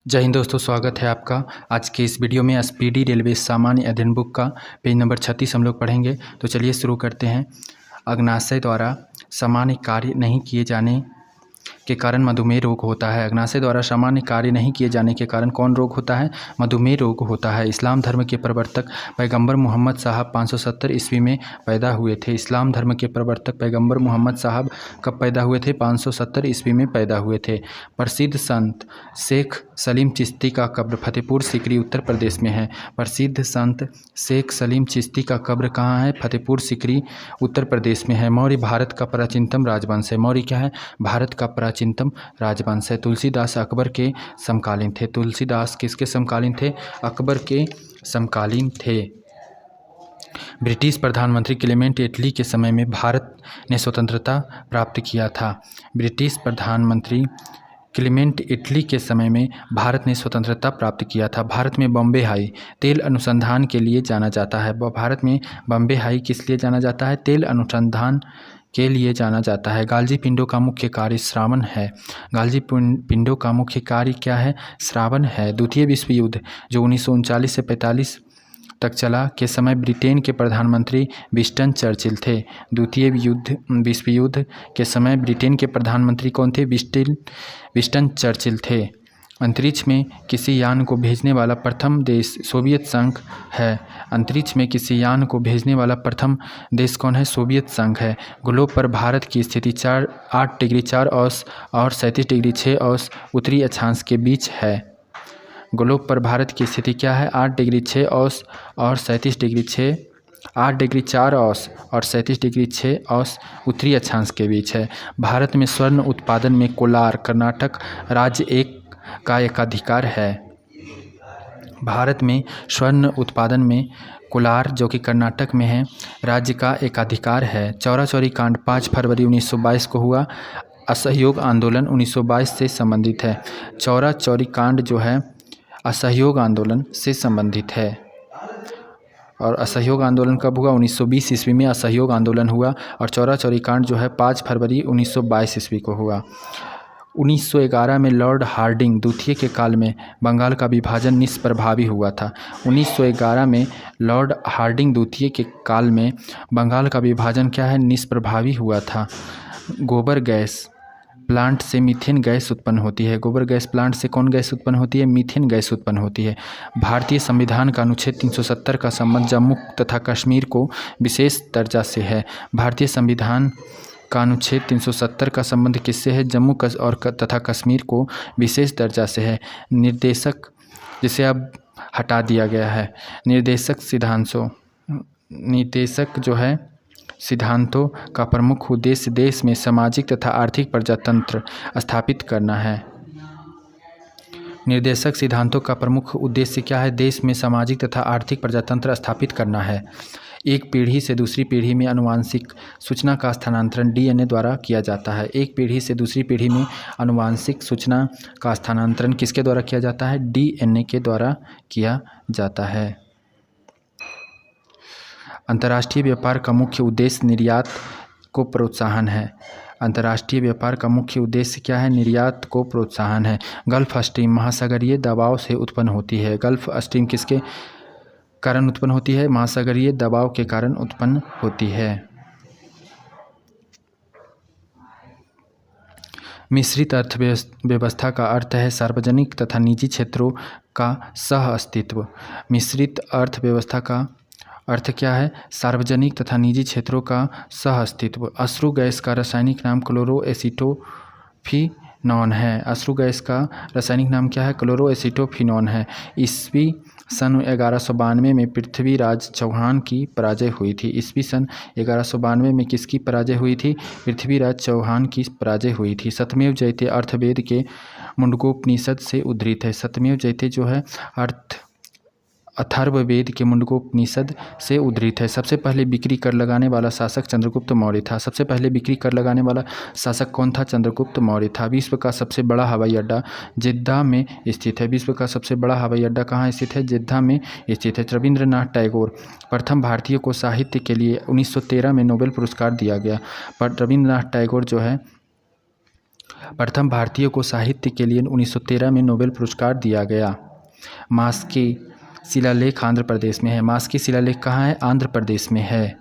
जय हिंद दोस्तों, स्वागत है आपका। आज के इस वीडियो में स्पीडी रेलवे सामान्य अध्ययन बुक का पेज नंबर 36 हम लोग पढ़ेंगे। तो चलिए शुरू करते हैं। अग्नाशय द्वारा सामान्य कार्य नहीं किए जाने के कारण मधुमेह रोग होता है। अग्नाशय द्वारा सामान्य कार्य नहीं किए जाने के कारण कौन रोग होता है? मधुमेह रोग होता है। इस्लाम धर्म के प्रवर्तक पैगंबर मोहम्मद साहब 570 ईस्वी में पैदा हुए थे। इस्लाम धर्म के प्रवर्तक पैगंबर मोहम्मद साहब कब पैदा हुए थे? 570 ईस्वी में पैदा हुए थे। प्रसिद्ध संत शेख सलीम चिश्ती का कब्र फतेहपुर सीकरी उत्तर प्रदेश में है। प्रसिद्ध संत शेख सलीम चिश्ती का कब्र कहाँ है? फतेहपुर सीकरी उत्तर प्रदेश में है। मौर्य भारत का प्राचीनतम राजवंश है। मौर्य क्या है? भारत का प्राचीनतम राजवंश है। तुलसीदास अकबर के समकालीन थे। तुलसीदास किसके समकालीन थे? अकबर के समकालीन थे। ब्रिटिश प्रधानमंत्री क्लेमेंट एटली के समय में भारत ने स्वतंत्रता प्राप्त किया था। ब्रिटिश प्रधानमंत्री क्लेमेंट एटली के समय में भारत ने स्वतंत्रता प्राप्त किया था। भारत में बॉम्बे हाई तेल अनुसंधान के लिए जाना जाता है। भारत में बॉम्बे हाई किस लिए जाना जाता है? तेल अनुसंधान के लिए जाना जाता है। गालजी पिंडों का मुख्य कार्य श्रावण है। गालजी पिंडों का मुख्य कार्य क्या है? श्रावण है। द्वितीय विश्व युद्ध जो 1939 से 45 तक चला के समय ब्रिटेन के प्रधानमंत्री विंस्टन चर्चिल थे। द्वितीय विश्व युद्ध के समय ब्रिटेन के प्रधानमंत्री कौन थे? विंस्टन चर्चिल थे। अंतरिक्ष में किसी यान को भेजने वाला प्रथम देश सोवियत संघ है। अंतरिक्ष में किसी यान को भेजने वाला प्रथम देश कौन है? सोवियत संघ है। ग्लोब पर भारत की स्थिति 8 डिग्री 4 औस और 37 डिग्री 6 औस उत्तरी अक्षांश के बीच है। ग्लोब पर भारत की स्थिति क्या है? 8 डिग्री 6 औस और 37 डिग्री 8 डिग्री 4 औस और 37 डिग्री 6 औस उत्तरी अक्षांश के बीच है। भारत में स्वर्ण उत्पादन में कोलार कर्नाटक राज्य का एकाधिकार है। भारत में स्वर्ण उत्पादन में कोलार जो कि कर्नाटक में है राज्य का एकाधिकार है। चौरा चौरी कांड 5 फरवरी 1922 को हुआ। असहयोग आंदोलन 1922 से संबंधित है। चौरा चौरी कांड जो है असहयोग आंदोलन से संबंधित है। और असहयोग आंदोलन कब हुआ? 1920 ईस्वी में असहयोग आंदोलन हुआ। और चौरा चौरी कांड जो है 5 फरवरी 1922 ईस्वी को हुआ। 1911 में लॉर्ड हार्डिंग द्वितीय के काल में बंगाल का विभाजन निष्प्रभावी हुआ था। 1911 में लॉर्ड हार्डिंग द्वितीय के काल में बंगाल का विभाजन क्या है? निष्प्रभावी हुआ था। गोबर गैस प्लांट से मीथेन गैस उत्पन्न होती है। गोबर गैस प्लांट से कौन गैस उत्पन्न होती है? मीथेन गैस उत्पन्न होती है। भारतीय संविधान का अनुच्छेद 370 का संबंध जम्मू तथा कश्मीर को विशेष दर्जा से है। भारतीय संविधान का अनुच्छेद 370 का संबंध किससे है? जम्मू तथा कश्मीर को विशेष दर्जा से है। निर्देशक जिसे अब हटा दिया गया है। निर्देशक जो है सिद्धांतों का प्रमुख उद्देश्य देश में सामाजिक तथा आर्थिक प्रजातंत्र स्थापित करना है। निर्देशक सिद्धांतों का प्रमुख उद्देश्य क्या है? देश में सामाजिक तथा आर्थिक प्रजातंत्र स्थापित करना है। एक पीढ़ी से दूसरी पीढ़ी में आनुवांशिक सूचना का स्थानांतरण डीएनए द्वारा किया जाता है। एक पीढ़ी से दूसरी पीढ़ी में आनुवांशिक सूचना का स्थानांतरण किसके द्वारा किया जाता है? डीएनए के द्वारा किया जाता है। अंतर्राष्ट्रीय व्यापार का मुख्य उद्देश्य निर्यात को प्रोत्साहन है। अंतर्राष्ट्रीय व्यापार का मुख्य उद्देश्य क्या है? निर्यात को प्रोत्साहन है। गल्फ स्ट्रीम महासागरीय दबाव से उत्पन्न होती है। गल्फ स्ट्रीम किसके कारण उत्पन्न होती है? महासागरीय दबाव के कारण उत्पन्न होती है। मिश्रित अर्थव्यवस्था का अर्थ है सार्वजनिक तथा निजी क्षेत्रों का सह अस्तित्व। मिश्रित अर्थव्यवस्था का अर्थ क्या है? सार्वजनिक तथा निजी क्षेत्रों का सह अस्तित्व। अश्रु गैस का रासायनिक नाम क्लोरोएसिटोफिनॉन है। अश्रु गैस का रासायनिक नाम क्या है? क्लोरोएसिटोफिनॉन है। ईस्वी सन 1192 में पृथ्वीराज चौहान की पराजय हुई थी। ईस्वी सन 1192 में किसकी पराजय हुई थी? पृथ्वीराज चौहान की पराजय हुई थी। सत्यमेव जयते अर्थवेद के मुंडकोपनिषद से उद्धृत है। सत्यमेव जयते जो है अथर्ववेद के मुंडकोपनिषद से उद्धृत है। सबसे पहले बिक्री कर लगाने वाला शासक चंद्रगुप्त मौर्य था। सबसे पहले बिक्री कर लगाने वाला शासक कौन था? चंद्रगुप्त मौर्य था। विश्व का सबसे बड़ा हवाई अड्डा जिद्दा में स्थित है। विश्व का सबसे बड़ा हवाई अड्डा कहाँ स्थित है? जिद्दा में स्थित है। रविंद्रनाथ टैगोर प्रथम भारतीय को साहित्य के लिए 1913 में नोबेल पुरस्कार दिया गया। पर रविंद्रनाथ टैगोर जो है प्रथम भारतीय को साहित्य के लिए 1913 में नोबेल पुरस्कार दिया गया। मास्की शिलालेख आंध्र प्रदेश में है। मास्की शिलालेख कहाँ है? आंध्र प्रदेश में है।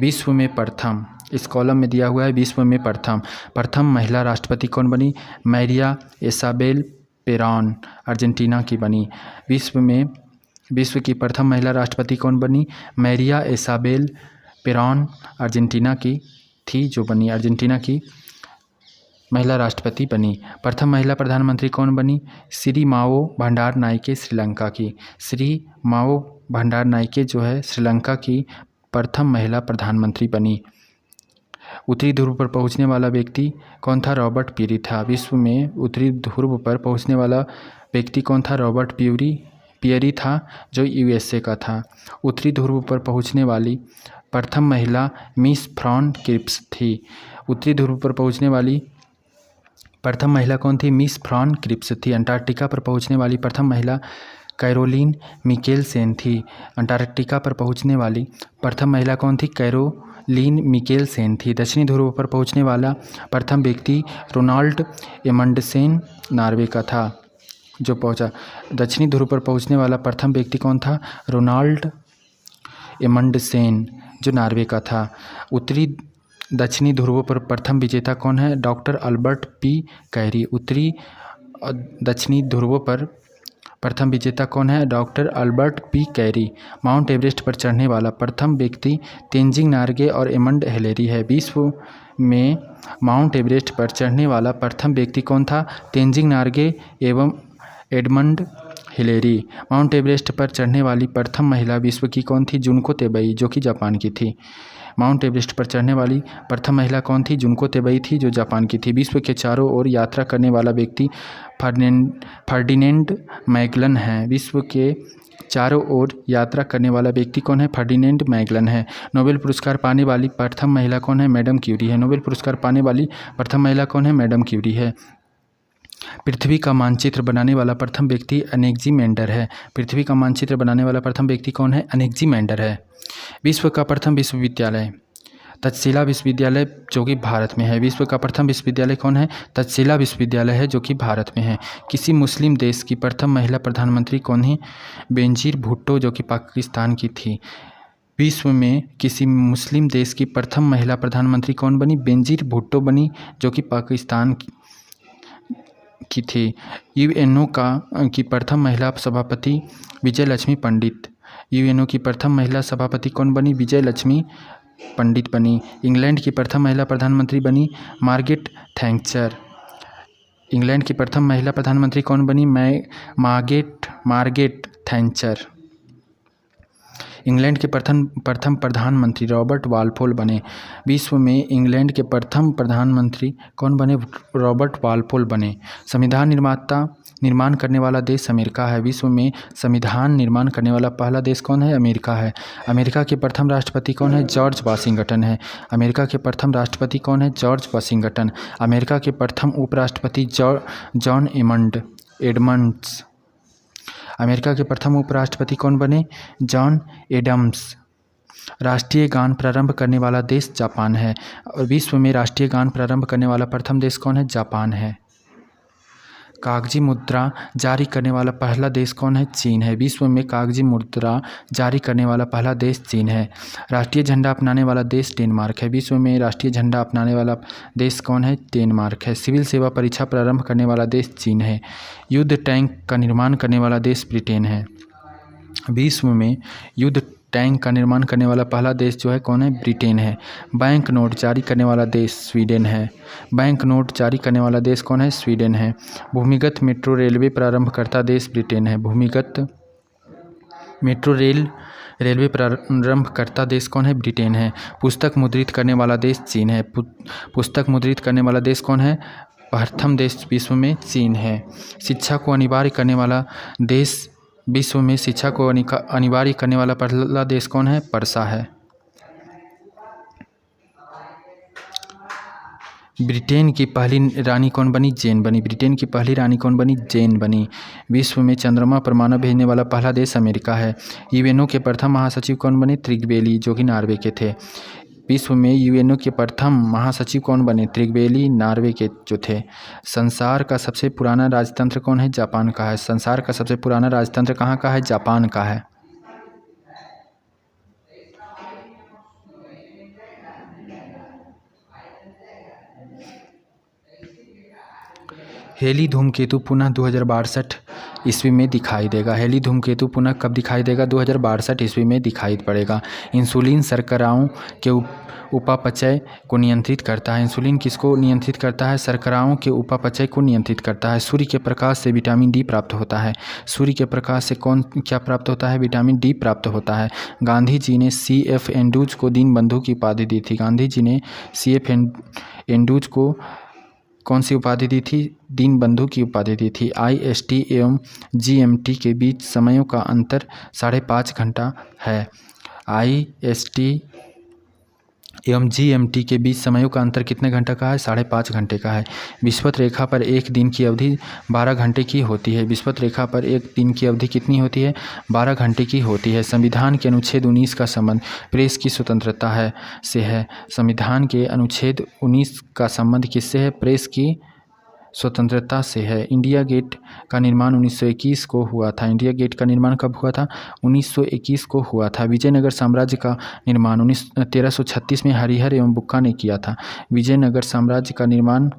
विश्व में प्रथम, इस कॉलम में दिया हुआ है विश्व में प्रथम महिला राष्ट्रपति कौन बनी? मैरिया इसाबेल पेरॉन अर्जेंटीना की बनी। विश्व की प्रथम महिला राष्ट्रपति कौन बनी? मैरिया इसाबेल पेरॉन अर्जेंटीना की थी, जो बनी अर्जेंटीना की महिला राष्ट्रपति बनी। प्रथम महिला प्रधानमंत्री कौन बनी? श्री मावो भंडारनायके श्रीलंका की। श्री मावो भंडारनायके जो है श्रीलंका की प्रथम महिला प्रधानमंत्री बनी। उत्तरी ध्रुव पर पहुंचने वाला व्यक्ति कौन था? रॉबर्ट पीरी था। विश्व में उत्तरी ध्रुव पर पहुंचने वाला व्यक्ति कौन था? रॉबर्ट पियरी था, जो यूएसए का था। उत्तरी ध्रुव पर पहुंचने वाली प्रथम महिला मिस फ्रॉन क्रिप्स थी। उत्तरी ध्रुव पर पहुंचने वाली प्रथम महिला कौन थी? मिस फ्रॉन क्रिप्स थी। अंटार्कटिका पर पहुंचने वाली प्रथम महिला कैरोलिन मिकेलसेन थी। अंटार्कटिका पर पहुंचने वाली प्रथम महिला कौन थी? कैरोलिन मिकेलसेन थी। दक्षिणी ध्रुव पर पहुंचने वाला प्रथम व्यक्ति रोनाल्ड एमंडसेन नॉर्वे का था, जो पहुंचा। दक्षिणी ध्रुव पर पहुंचने वाला प्रथम व्यक्ति कौन था? रोनाल्ड एमंडसेन, जो नॉर्वे का था। दक्षिणी ध्रुव पर प्रथम विजेता कौन है? Doctor Albert P carry. दक्षिणी ध्रुव पर प्रथम विजेता कौन है? Doctor Albert P carry. Mount Everest पर चढ़ने वाला प्रथम व्यक्ति तेंजिंग नार्गे और एमंड हिलेरी है। विश्व में माउंट एवरेस्ट पर चढ़ने वाला प्रथम व्यक्ति कौन था? तेंजिंग नार्गे एवं एडमंड हिलेरी। माउंट एवरेस्ट पर चढ़ने वाली प्रथम महिला विश्व की कौन थी? जुनको तेबई, जो कि जापान की थी। माउंट एवरेस्ट पर चढ़ने वाली प्रथम महिला कौन थी? जुनको तेबई थी, जो जापान की थी। विश्व के चारों ओर यात्रा करने वाला व्यक्ति फर्डिनेंड मैगलन है। विश्व के चारों ओर यात्रा करने वाला व्यक्ति कौन है? फर्डिनेंड मैगलन है। नोबेल पुरस्कार पाने वाली प्रथम महिला कौन है? मैडम क्यूरी है। नोबेल पुरस्कार पाने वाली प्रथम महिला कौन है? मैडम क्यूरी है। पृथ्वी का मानचित्र बनाने वाला प्रथम व्यक्ति अनेक्जिमेंडर है। पृथ्वी का मानचित्र बनाने वाला प्रथम व्यक्ति कौन है? अनेक्जिमेंडर है। विश्व का प्रथम विश्वविद्यालय तक्षशिला विश्वविद्यालय, जो कि भारत में है। विश्व का प्रथम विश्वविद्यालय कौन है? तक्षशिला विश्वविद्यालय है, जो कि भारत में है। किसी मुस्लिम देश की प्रथम महिला प्रधानमंत्री कौन है? बेनजीर भुट्टो, जो कि पाकिस्तान की थी। विश्व में किसी मुस्लिम देश की प्रथम महिला प्रधानमंत्री कौन बनी? बेनजीर भुट्टो बनी, जो कि पाकिस्तान की थी। यूएनओ की प्रथम महिला सभापति विजय लक्ष्मी पंडित। यूएनओ की प्रथम महिला सभापति कौन बनी? विजय लक्ष्मी पंडित बनी। इंग्लैंड की प्रथम महिला प्रधानमंत्री बनी मार्गरेट थैंक्चर। इंग्लैंड की प्रथम महिला प्रधानमंत्री कौन बनी? मार्गरेट थैंक्चर। इंग्लैंड के प्रथम प्रधानमंत्री रॉबर्ट वालपोल बने। विश्व में इंग्लैंड के प्रथम प्रधानमंत्री कौन बने? रॉबर्ट वालपोल बने। संविधान निर्माण करने वाला देश अमेरिका है। विश्व में संविधान निर्माण करने वाला पहला देश कौन है? अमेरिका है। अमेरिका के प्रथम राष्ट्रपति कौन है? जॉर्ज वाशिंगटन है। अमेरिका के प्रथम राष्ट्रपति कौन है? George Washington. अमेरिका के प्रथम उपराष्ट्रपति जॉन एडमंड्स। अमेरिका के प्रथम उपराष्ट्रपति कौन बने? John Adams. राष्ट्रीय गान प्रारंभ करने वाला देश जापान है। और विश्व में राष्ट्रीय गान प्रारंभ करने वाला प्रथम देश कौन है? जापान है। कागजी मुद्रा जारी करने वाला पहला देश कौन है? चीन है। विश्व में कागजी मुद्रा जारी करने वाला पहला देश चीन है। राष्ट्रीय झंडा अपनाने वाला देश डेनमार्क है। विश्व में राष्ट्रीय झंडा अपनाने वाला देश कौन है? डेनमार्क है। सिविल सेवा परीक्षा प्रारंभ करने वाला देश चीन है। युद्ध टैंक का निर्माण करने वाला देश ब्रिटेन है। विश्व में युद्ध टैंक का निर्माण करने वाला पहला देश जो है कौन है? ब्रिटेन है। बैंक नोट जारी करने वाला देश स्वीडन है। बैंक नोट जारी करने वाला देश कौन है? स्वीडन है। भूमिगत मेट्रो रेलवे प्रारंभकर्ता देश ब्रिटेन है। भूमिगत मेट्रो रेलवे प्रारंभकर्ता देश कौन है? ब्रिटेन है। पुस्तक मुद्रित करने वाला देश चीन है। पुस्तक मुद्रित करने वाला देश कौन है? प्रथम देश विश्व में चीन है। शिक्षा को अनिवार्य करने वाला देश विश्व में शिक्षा को अनिवार्य करने वाला पहला देश कौन है? पर्सा है। ब्रिटेन की पहली रानी कौन बनी? जेन बनी। ब्रिटेन की पहली रानी कौन बनी? जेन बनी। विश्व में चंद्रमा पर मानव भेजने वाला पहला देश अमेरिका है। यूएनओ के प्रथम महासचिव कौन बने? त्रिगवेली, जो कि नॉर्वे के थे। विश्व में यूएनओ के प्रथम महासचिव कौन बने? त्रिगवेली नॉर्वे के जो थे। संसार का सबसे पुराना राजतंत्र कौन है? जापान का है। संसार का सबसे पुराना राजतंत्र कहाँ का है? जापान का है। हेली धूमकेतु पुनः 2062 ईस्वी में दिखाई देगा। हेली धूमकेतु पुनः कब दिखाई देगा? 2062 ईस्वी में दिखाई पड़ेगा। इंसुलिन शर्कराओं के उपापचय को नियंत्रित करता है। इंसुलिन किसको नियंत्रित करता है? शर्कराओं के उपापचय को नियंत्रित करता है। सूर्य के प्रकाश से विटामिन डी प्राप्त होता है। सूर्य के प्रकाश से क्या प्राप्त होता है? विटामिन डी प्राप्त होता है। गांधी जी ने CF एंड्रूज को दीनबंधु की उपाधि दी थी। गांधी जी ने CF एंड्रूज को कौन सी उपाधि दी थी? दीनबंधु की उपाधि दी थी। IST एवं GMT के बीच समयों का अंतर 5.5 घंटा है। IST एवं GMT के बीच समयों का अंतर कितने घंटे का है? 5.5 घंटे का है। विषुवत रेखा पर एक दिन की अवधि 12 घंटे की होती है। विषुवत रेखा पर एक दिन की अवधि कितनी होती है? 12 घंटे की होती है। संविधान के अनुच्छेद 19 का संबंध प्रेस की स्वतंत्रता से है। संविधान के अनुच्छेद 19 का संबंध किससे है? प्रेस की स्वतंत्रता से है। इंडिया गेट का निर्माण 1921 को हुआ था। इंडिया गेट का निर्माण कब हुआ था? 1921 को हुआ था। विजयनगर साम्राज्य का निर्माण 1336 में हरिहर एवं बुक्का ने किया था। विजयनगर साम्राज्य का निर्माण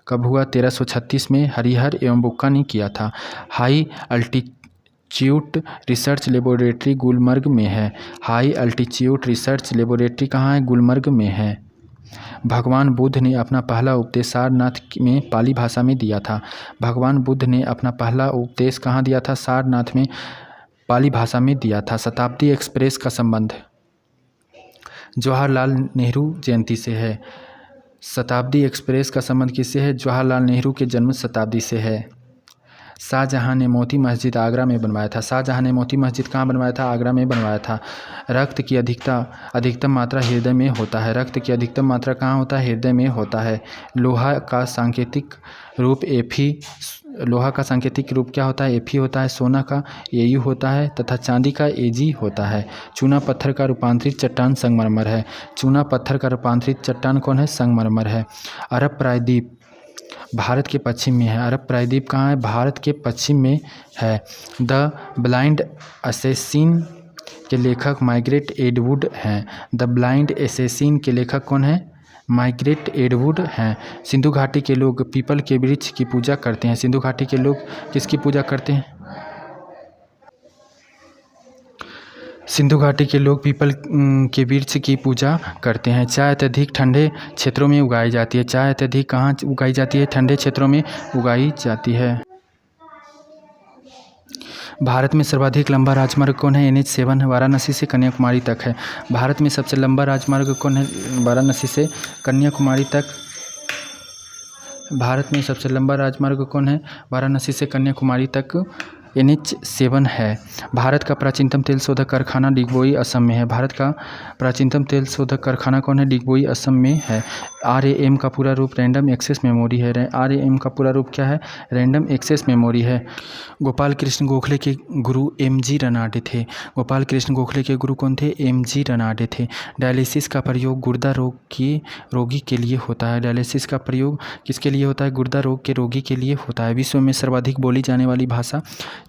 कब हुआ? 1336 में हरिहर एवं बुक्का ने किया था। High altitude research laboratory Gulmarg में है। हाई अल्टीट्यूड रिसर्च लेबोरेटरी कहाँ है? गुलमर्ग में है। भगवान बुद्ध ने अपना पहला उपदेश सारनाथ में पाली भाषा में दिया था। भगवान बुद्ध ने अपना पहला उपदेश कहाँ दिया था? सारनाथ में पाली भाषा में दिया था। शताब्दी एक्सप्रेस का संबंध जवाहरलाल नेहरू जयंती से है। शताब्दी एक्सप्रेस का संबंध किससे है? जवाहरलाल नेहरू के जन्म शताब्दी से है। शाहजहां ने मोती मस्जिद आगरा में बनवाया था। शाहजहां ने मोती मस्जिद कहाँ बनवाया था? आगरा में बनवाया था। रक्त की अधिकतम मात्रा हृदय में होता है। रक्त की अधिकतम मात्रा कहाँ होता है? हृदय में होता है। लोहा का सांकेतिक रूप क्या होता है? Fe होता है। सोना का Au होता है तथा चांदी का Ag होता है। चूना पत्थर का रूपांतरित चट्टान संगमरमर है। चूना पत्थर का रूपांतरित चट्टान कौन है? संगमरमर है। अरब प्रायद्वीप भारत के पश्चिम में है। अरब प्रायद्वीप कहाँ है? भारत के पश्चिम में है। द ब्लाइंड असैसिन के लेखक मार्गरेट एटवुड हैं। द ब्लाइंड असैसिन के लेखक कौन है? मार्गरेट एटवुड हैं। सिंधु घाटी के लोग पीपल के वृक्ष की पूजा करते हैं। सिंधु घाटी के लोग किसकी पूजा करते हैं? सिंधु घाटी के लोग पीपल के वृक्ष की पूजा करते हैं। चाय अत्यधिक ठंडे क्षेत्रों में उगाई जाती है। चाय अत्यधिक कहाँ उगाई जाती है? ठंडे क्षेत्रों में उगाई जाती है। भारत में सर्वाधिक लंबा राजमार्ग कौन है? NH7 वाराणसी से कन्याकुमारी तक है। भारत में सबसे लंबा राजमार्ग कौन है? वाराणसी से कन्याकुमारी तक। भारत में सबसे लंबा राजमार्ग कौन है? वाराणसी से कन्याकुमारी तक NH7 है। भारत का प्राचीनतम तेल शोधक कारखाना डिगबोई असम में है। भारत का प्राचीनतम तेल शोधक कारखाना कौन है? डिगबोई असम में है। RAM का पूरा रूप रैंडम एक्सेस मेमोरी है। RAM का पूरा रूप क्या है? रैंडम एक्सेस मेमोरी है। गोपाल कृष्ण गोखले के गुरु MG रनाडे थे। गोपाल कृष्ण गोखले के गुरु कौन थे? MG रनाडे थे। डायलिसिस का प्रयोग गुर्दा रोग के रोगी के लिए होता है। डायलिसिस का प्रयोग किसके लिए होता है? गुर्दा रोग के रोगी के लिए होता है। विश्व में सर्वाधिक बोली जाने वाली भाषा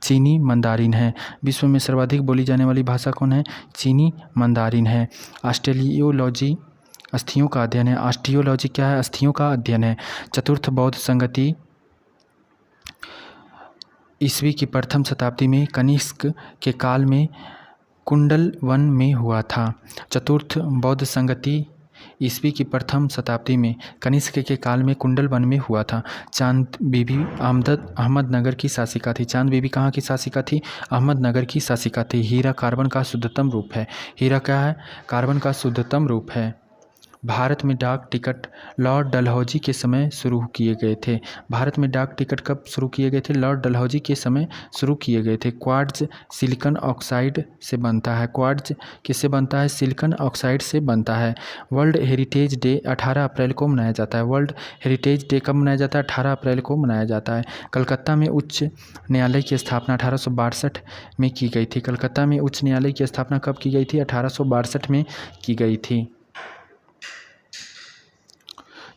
चीनी मंदारिन है। विश्व में सर्वाधिक बोली जाने वाली भाषा कौन है? चीनी मंदारिन है। ऑस्ट्रेलियोलॉजी अस्थियों का अध्ययन है। ऑस्टियोलॉजी क्या है? अस्थियों का अध्ययन है। चतुर्थ बौद्ध संगति ईस्वी की प्रथम शताब्दी में कनिष्क के काल में कुंडल वन में हुआ था। चतुर्थ बौद्ध संगति ईस्वी की प्रथम शताब्दी में कनिष्क के काल में कुंडल वन में हुआ था। चांद बीबी अहमदनगर की शासिका थी। चांद बीबी कहाँ की शासिका थी? अहमदनगर की शासिका थी। हीरा कार्बन का शुद्धतम रूप है। हीरा क्या है? कार्बन का शुद्धतम रूप है। भारत में डाक टिकट लॉर्ड डलहौजी के समय शुरू किए गए थे। भारत में डाक टिकट कब शुरू किए गए थे? लॉर्ड डलहौजी के समय शुरू किए गए थे। क्वार्ट्ज सिलिकॉन ऑक्साइड से बनता है। क्वार्ट्ज किससे बनता है? सिलिकॉन ऑक्साइड से बनता है। वर्ल्ड हेरिटेज डे 18 अप्रैल को मनाया जाता है। वर्ल्ड हेरिटेज डे कब मनाया जाता है? 18 अप्रैल को मनाया जाता है। कलकत्ता में उच्च न्यायालय की स्थापना 1862 में की गई थी। कलकत्ता में उच्च न्यायालय की स्थापना कब की गई थी? 1862 में की गई थी।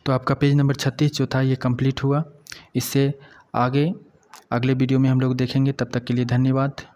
तो आपका पेज नंबर 36 जो था ये कंप्लीट हुआ। इससे आगे अगले वीडियो में हम लोग देखेंगे। तब तक के लिए धन्यवाद।